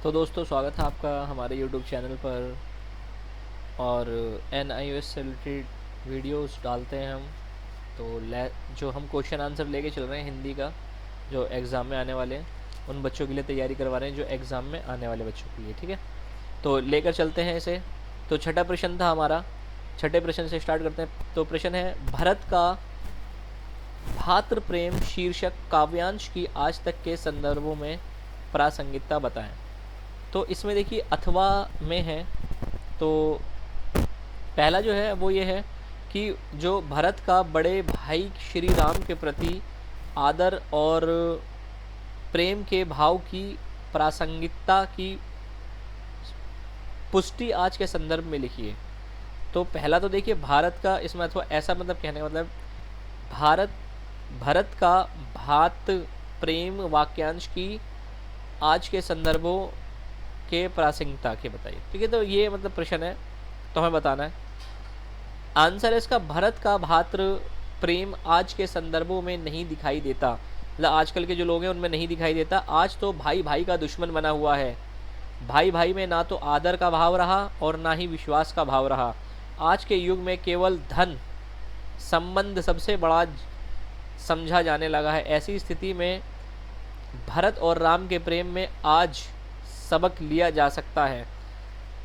तो दोस्तों स्वागत है आपका हमारे YouTube चैनल पर। और NIOS से रिलेटेड वीडियोस डालते हैं हम। तो जो हम क्वेश्चन आंसर लेके चल रहे हैं हिंदी का, जो एग्ज़ाम में आने वाले हैं उन बच्चों के लिए तैयारी करवा रहे हैं, जो एग्ज़ाम में आने वाले बच्चों के लिए। ठीक है, तो लेकर चलते हैं इसे। तो छठा प्रश्न था हमारा, छठे प्रश्न से स्टार्ट करते हैं। तो प्रश्न है, भारत का भातृ प्रेम शीर्षक काव्यांश की आज तक के संदर्भों में प्रासंगिकता बताएं। तो इसमें देखिए अथवा में है। तो पहला जो है वो ये है कि जो भरत का बड़े भाई श्री राम के प्रति आदर और प्रेम के भाव की प्रासंगिकता की पुष्टि आज के संदर्भ में लिखी है। तो पहला तो देखिए भारत का, इसमें अथवा ऐसा मतलब कहने का मतलब भारत भरत का भात प्रेम वाक्यांश की आज के संदर्भों के प्रासंगिकता के बताइए। ठीक है, तो ये मतलब प्रश्न है, तो हमें बताना है। आंसर है इसका, भरत का भातृ प्रेम आज के संदर्भों में नहीं दिखाई देता। मतलब आजकल के जो लोग हैं उनमें नहीं दिखाई देता। आज तो भाई भाई का दुश्मन बना हुआ है। भाई भाई में ना तो आदर का भाव रहा और ना ही विश्वास का भाव रहा। आज के युग में केवल धन संबंध सबसे बड़ा समझा जाने लगा है। ऐसी स्थिति में भरत और राम के प्रेम में आज सबक लिया जा सकता है।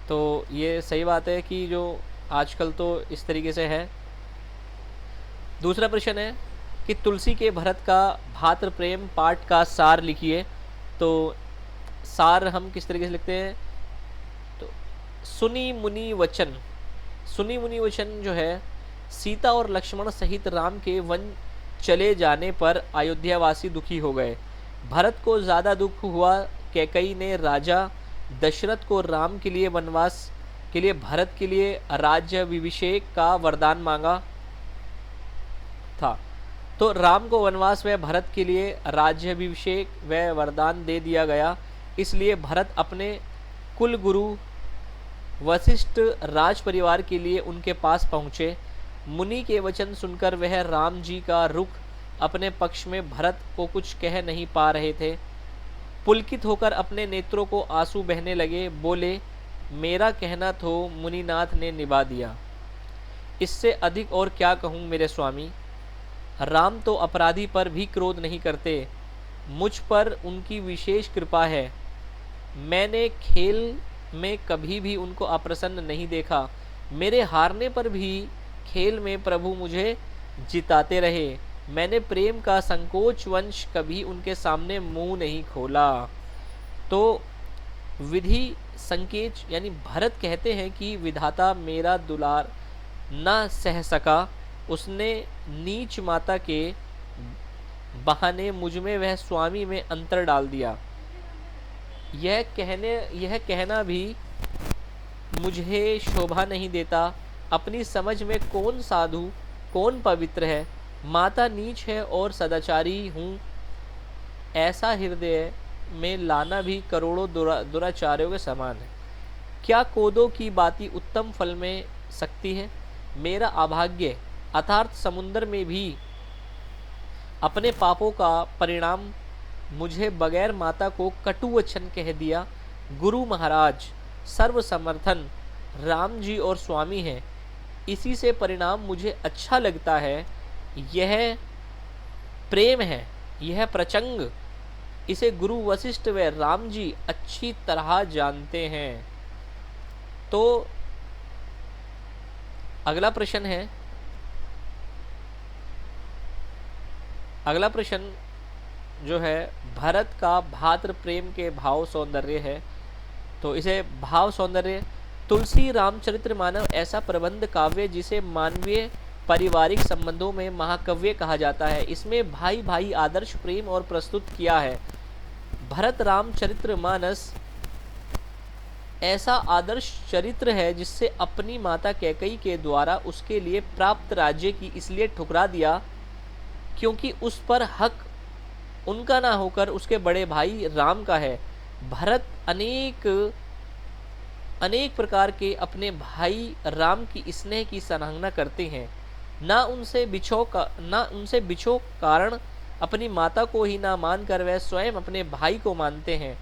तो ये सही बात है कि जो आजकल तो इस तरीके से है। दूसरा प्रश्न है कि तुलसी के भरत का भातृ प्रेम पाठ का सार लिखिए। तो सार हम किस तरीके से लिखते हैं? तो सुनी मुनि वचन, सुनी मुनि वचन जो है, सीता और लक्ष्मण सहित राम के वन चले जाने पर अयोध्यावासी दुखी हो गए। भरत को ज़्यादा दुख हुआ। कैकई ने राजा दशरथ को राम के लिए वनवास के लिए भरत के लिए राज्याभिषेक का वरदान मांगा था। तो राम को वनवास व भरत के लिए राज्याभिषेक व वरदान दे दिया गया। इसलिए भरत अपने कुल गुरु वशिष्ठ राज परिवार के लिए उनके पास पहुँचे। मुनि के वचन सुनकर वह राम जी का रुख अपने पक्ष में भरत को कुछ कह नहीं पा रहे थे। पुलकित होकर अपने नेत्रों को आंसू बहने लगे। बोले, मेरा कहना तो मुनिनाथ ने निभा दिया, इससे अधिक और क्या कहूँ मेरे स्वामी। राम तो अपराधी पर भी क्रोध नहीं करते, मुझ पर उनकी विशेष कृपा है। मैंने खेल में कभी भी उनको अप्रसन्न नहीं देखा। मेरे हारने पर भी खेल में प्रभु मुझे जिताते रहे। मैंने प्रेम का संकोच वंश कभी उनके सामने मुंह नहीं खोला। तो विधि संकेच यानी भरत कहते हैं कि विधाता मेरा दुलार न सह सका, उसने नीच माता के बहाने मुझ में वह स्वामी में अंतर डाल दिया। यह कहना भी मुझे शोभा नहीं देता। अपनी समझ में कौन साधु कौन पवित्र है। माता नीच है और सदाचारी हूँ, ऐसा हृदय में लाना भी करोड़ों दुराचार्यों के समान है। क्या कोदो की बाती उत्तम फल में सकती है। मेरा अभाग्य अर्थात समुद्र में भी अपने पापों का परिणाम मुझे बगैर माता को कटु वचन कह दिया। गुरु महाराज सर्वसमर्थन राम जी और स्वामी हैं, इसी से परिणाम मुझे अच्छा लगता है। यह प्रेम है, यह प्रचंग, इसे गुरु वशिष्ठ व राम जी अच्छी तरह जानते हैं। तो अगला प्रश्न है, अगला प्रश्न जो है भरत का भातृ प्रेम के भाव सौंदर्य है। तो इसे भाव सौंदर्य, तुलसी रामचरितमानस ऐसा प्रबंध काव्य जिसे मानवीय पारिवारिक संबंधों में महाकाव्य कहा जाता है। इसमें भाई भाई आदर्श प्रेम और प्रस्तुत किया है। भरत रामचरितमानस ऐसा आदर्श चरित्र है जिससे अपनी माता कैकई के द्वारा उसके लिए प्राप्त राज्य की इसलिए ठुकरा दिया क्योंकि उस पर हक उनका ना होकर उसके बड़े भाई राम का है। भरत अनेक प्रकार के अपने भाई राम की स्नेह की सराहना करते हैं। ना उनसे बिछो कारण अपनी माता को ही ना मानकर वह स्वयं अपने भाई को मानते हैं।